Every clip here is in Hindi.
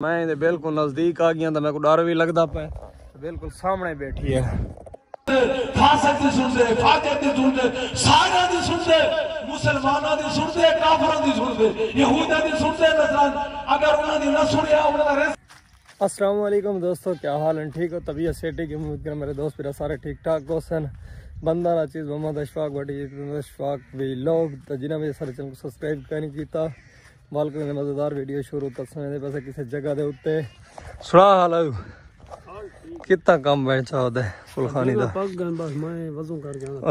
मैं बिल्कुल नजदीक आ गया तो मेरे को डर भी लगता पे बिल्कुल सामने बैठी है। फासिक दी सुनदे, फातिह दी सुनदे, सारा दी सुनदे, मुसलमानां दी सुनदे, काफिरां दी सुनदे, यहूदियां दी सुनदे, नसरान अगर उन्हां दी ना सुनिया उन्हां दा अस्सलाम वालेकुम दोस्तों, क्या हाल है? ठीक हो? तबीयत सेठी की उम्मीद कर मेरे दोस्त मेरा सारे ठीक ठाक दोस्त हैं। बंदा ना चीज़ मोहम्मद अशफाक बटी अशफाक भी लोग तो जिन्हें मेरे सारे चैनल को सब्सक्राइब नहीं किया वाल कर मज़ेदार वीडियो शुरू कर समय पैसे किसी जगह के उत्ते सुना हाल कितना कम बैठा होता है फुलखानी का।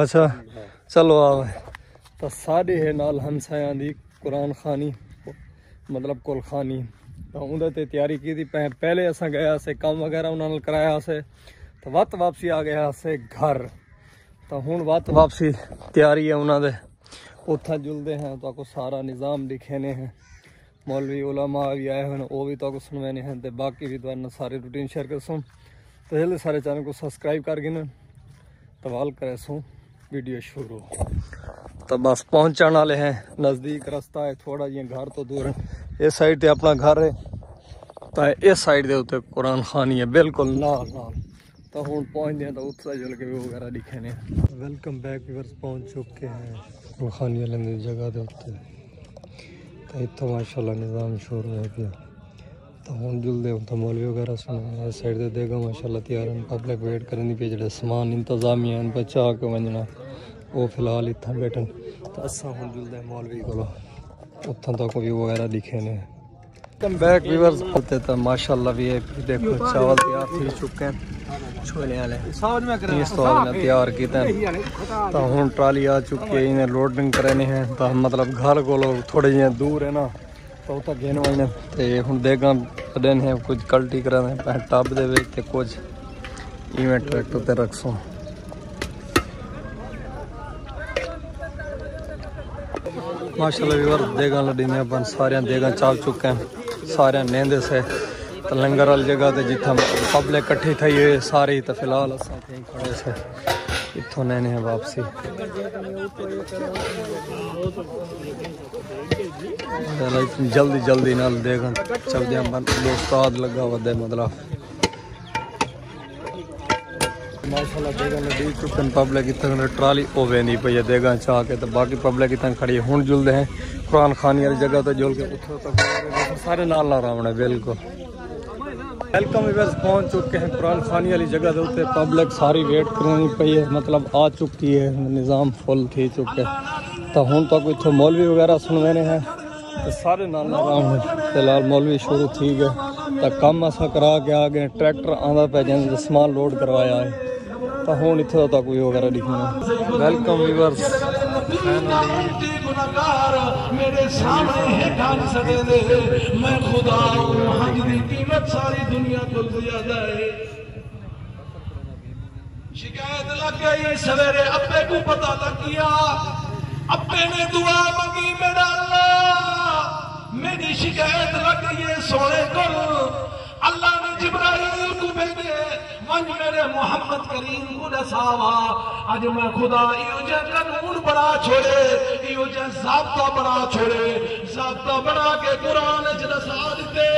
अच्छा चलो आओ तो साढ़े है नाल हमसाया दी कुरान खानी मतलब कुल खानी तो उन्हें तैयारी की थी। पहले असा गया से काम वगैरह उन्होंने कराया से तो वत वापसी आ गया से घर तो हूँ वत वापसी तैयारी है उन्होंने उत्था जुलते हैं तो सारा निज़ाम दिखेने हैं। मौलवी उलमा भी आए हैं वो भी तो सुनवाने हैं तो बाकी भी तो सारी रूटीन शेयर कर सूँ तो जल्दी सारे चैनल को सब्सक्राइब करके ना तो वाल करे सूँ वीडियो शुरू तो बस पहुँचने वाले हैं। नज़दीक रास्ता है थोड़ा जी घर तो दूर है। इस साइड पे अपना घर है तो इस साइड के उत्ते कुरान खानी है बिल्कुल नाल नाल तो हूँ पहुँचते हैं तो उत्साह जल के भी वगैरह लिखे ने। वेलकम बैक व्यूअर्स पहुँच चुके हैं खानी वाले जगह के उत्ते तो इतना माशाल्लाह निज़ाम शुरू है गया तो हूँ जुलते तो मौलवी वगैरह सुने इस साइड से देगा माशाल्लाह तैयार पब्लिक वेट करनी पे जो समान इंतजामिया बचा के वजना वो फिलहाल इतना बैठन तो असा हूँ जुलते मौलवी को उतना तक व्यू वगैरह दिखे ने। वेलकम बैक व्यूअर्स होते तो माशाल्लाह भी है देखो चावल तैयार थी चुके हैं छोले वाले इस तो तैयार किए तो हूँ ट्राली आ चुकी है इन्हें लोडिंग कराने हैं तो मतलब घर को थोड़े जे दूर है ना तो उतना घेन वाले तो हूँ देगा कदें हैं कुछ कल्टी करा टब दे कुछ इवेंट ट्रैक्टर ते रखसों माशाल्लाह व्यूअर्स देगा लड़ी में अपन सारे देगा चाल चुके हैं सारे नेंदे से तो लंगर वाली जगह तो जितना पब्लिक इकट्ठी थी है सारी तो फिलहाल असा खड़े से इतों नैने हैं वापसी जल्दी जल्दी नाल देगा चलते दोस्ताद लगा वे मतलब माशाल्लाह देगा डी चुकन पब्लिक इतना ट्राली ओवे नहीं पई है देगा चाह के तो बाकी पब्लिक इतना खड़ी है। हूँ जुलते हैं कुरान खानी वाली जगह तो जुल के उठो तक सारे नाल रावण है बिल्कुल। वेलकम व्यूअर्स पहुँच चुके हैं कुरान खानी वाली जगह के उत्ते पब्लिक सारी वेट करनी पई है मतलब आ चुकी है निज़ाम फुल थी चुके तो हूँ तक इतों मौलवी वगैरह सुनवाने हैं तो सारे नाल रावण है। फिलहाल मौलवी शुरू थी गए तो कम असा करा के आ गए ट्रैक्टर आंदा पे जैसे समान लोड करवाया है तो हूँ इतों तक कोई वगैरह दिखना। वेलकम व्यूअर्स मेरे सामने है ढाल सके मैं खुदा हूं हज दी कीमत सारी दुनिया को ज्यादा है। शिकायत लग गई सवेरे अब्बे को पता लग गया अब्बे ने दुआ मांगी मेरा अल्लाह मेरी शिकायत लग गई है सोने को अल्लाह ने जिब्राइल को भेजे मन मेरे मोहम्मद करीम को दसावा आज मैं खुदा यो जे कानून बना छोड़े यो जे ज़ाब्ता बना छोड़े ज़ाब्ता बना के कुरान च दसा दे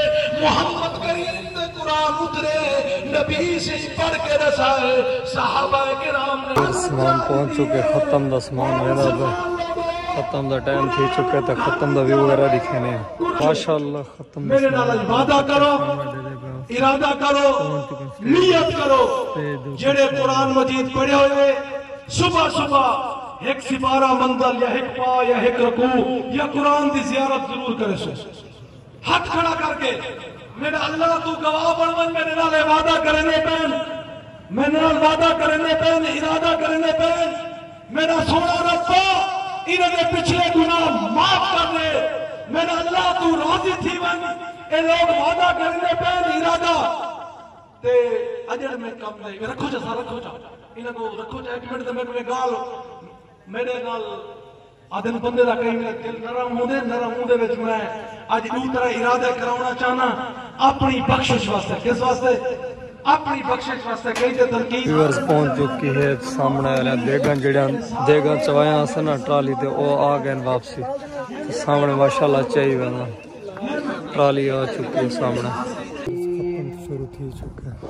मोहम्मद करीम ने कुरान उतरे नबी से पढ़ के दसाए सहाबा किराम ने समान पहुंच चुके खत्म दा समान वेदा खत्म दा टाइम थी चुके तो खत्म दा व्यू वगैरह दिखे ने माशाल्लाह खत्म मेरे नाल वादा करो इरादा करो नियत करो जेड़े कुरान मजीद पढ़े हुए सुबह सुबह एक सिपारा मंजिल या एक पा या एक रकू या कुरान की जियारत जरूर करे सो हाथ खड़ा करके मेरा अल्लाह तू गवाह बन मेरे नाल वादा करने पैन मेरे नाल वादा करने पैन इरादा करने पैन मेरा सोना रब्बा इन्हें पिछले गुनाह माफ कर दे मेरा अल्लाह तू राजी थी बन ये लोग वादा करने पैन इरादा ते अजड़ में कम नहीं रखो जा इन्हें को रखो जा एक मिनट ते मेरे गाल मेरे नाल आदन बंदे दा कई मेरा दिल नरम होंदे विच मैं आज दू तरह इरादा कराउना चाहना अपनी बख्शिश वास्ते किस वास्ते अपनी बख्शिश वास्ते कई ते तनकीद व्यूअर्स पहुंच चुकी है सामने वाला देगा जेड़ा देगा चवाया से ना ट्राली ते ओ आ गए वापसी सामने माशाल्लाह चाहिए ना ट्राली आ चुकी है सामने। शुरू थी चुका है।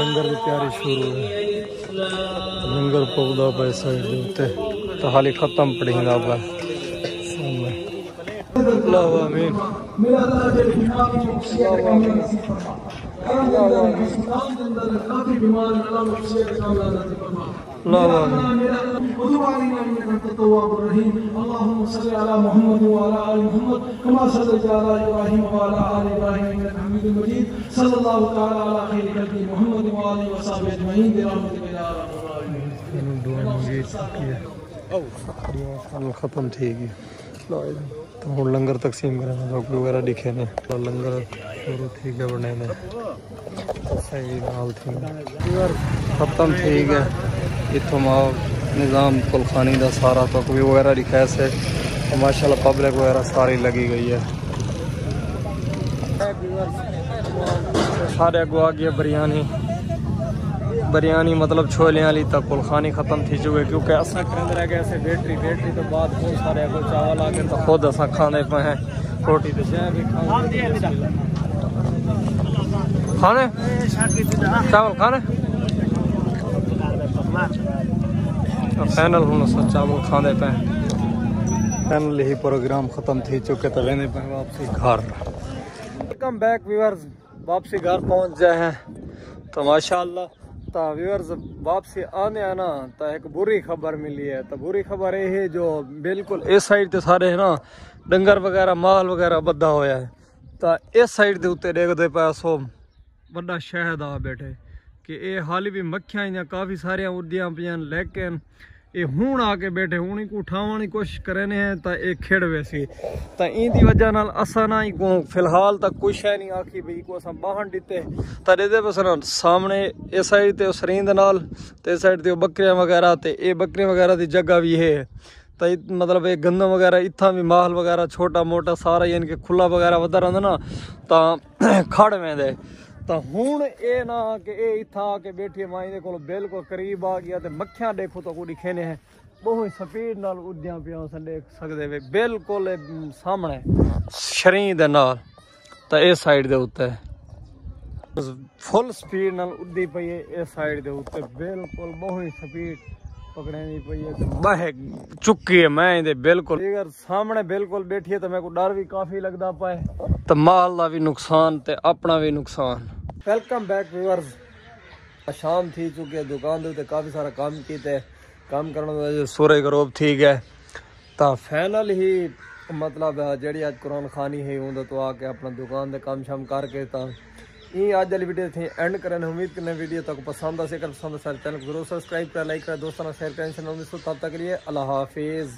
लंगर की तैयारी शुरू है। लंगर पौधा पे साइड देते तो हाली खत्म पड़ेगा पर अल्लाह आमीन। मेरा अल्लाह के बीमार को मुसीबत कम नसीब फरमा। अल्लाह के इस्लाम के अंदर काफी बीमार अल्लाह मुसीबत कम नसीब फरमा। अल्लाह आमीन। मेरा खुदवानी नबी का तवव्वाबुर रहीम। अल्लाहुम्मा सल्ली अला मुहम्मद व अला आलि मुहम्मद कमा सल्लैता अला इब्राहीम व अला आलि इब्राहीम इन्नका हमीदुम मजीद। सल्लल्लाहु तआला अला खैरि खल्क़ि मुहम्मद व आलिहि व सहबिहि अजमईन बिरहमतिका या अरहमर राहिमीन। दुआ मांगी चुकी है। खत्म थी गई तो हम लंगर तकसीम करें लोग वगैरह दिखे ने तो लंगर शुरू थी गए बने ने सही हाल थी खत्म थी गए इतों निज़ाम कुलखानी का सारा तो कोई वगैरह दिखाया से तो माशाल्लाह पब्लिक वगैरह सारी लगी गई है। सारे अगवा गया बिरयानी मतलब छोले वाली तक कुलखानी खत्म थी चुके क्योंकि असा करेंदे रह गए ऐसे बैटरी तो बाद बहुत सारे को चावल आ गए तो खुद असा खाने पे हैं रोटी तो जय भी खाने चावल खाने फाइनल हूँ चावल खाने पे फाइनल ही प्रोग्राम खत्म थी चुके तो रहने पे वापसी घर। वेलकम बैक व्यूअर्स, वापसी घर पहुँच जाए हैं तो माशाल्लाह व्यूअर्स वापसी आने आना तो एक बुरी खबर मिली है। तो बुरी खबर ये है जो बिल्कुल इस साइड ते सारे है ना डंगर वगैरह माल वगैरह बद्धा होया है तो इस साइड के उत्ते देखते पे सो बड़ा शहद आ बैठे कि ये हाली भी मक्खियां काफ़ी सारिया उड़दियां पियां लेकिन ये हूँ आके बैठे हूँ को उठाने की कोशिश करने हैं तो ये खिड़ वैसी तो इनकी वजह नाल असा ना ही को फिलहाल तक कुछ है नहीं आखी भाई को अस बाहन दिते तो ये बस ना सामने इस साइड ते सरींद नाल ते इस साइड ते बकरियां वगैरह ते ये बकरियां वगैरह की जगह भी है तो मतलब ये गंदम वगैरह इतना भी माल वगैरह छोटा मोटा सारा यानी कि खुला वगैरह वधा रहा ना तो खड़ वेंदे तो हूँ ये ना कि ये इतना आके बैठी माई को बिल्कुल करीब आ गया तो मक्खियां देखो तो कोई दिखे ने बहुत स्पीड नाल उड़दियां पियां देख सकते वे बिल्कुल सामने शरीर दे नाल तो इस साइड दे उत्ते फुल स्पीड नाल उड़दी पई है इस साइड दे उत्ते बिल्कुल बहुत स्पीड पकड़नी पई है बह चुकी है मैं दे बिल्कुल अगर सामने बिल्कुल बैठी है तो मेरे को डर भी काफी लगता पाए तो माल का भी नुकसान ते अपना भी नुकसान। वेलकम बैक व्यूअर्स, शाम थी चुकी है दुकान दे काफी सारा काम किए काम करने सूरज गरूब थी गए तो फाइनल ही मतलब जी अज कुरान खानी है उन तो आके अपना दुकान दे काम शाम करके तो ये आज वाली वीडियो थी एंड करने उम्मीद करने वीडियो तक पसंद आ सके पसंद सारे चैनल को जरूर सब्सक्राइब कर लाइक कर दोस्तों शेयर करें तब तक लिए अल्लाह हाफिज़।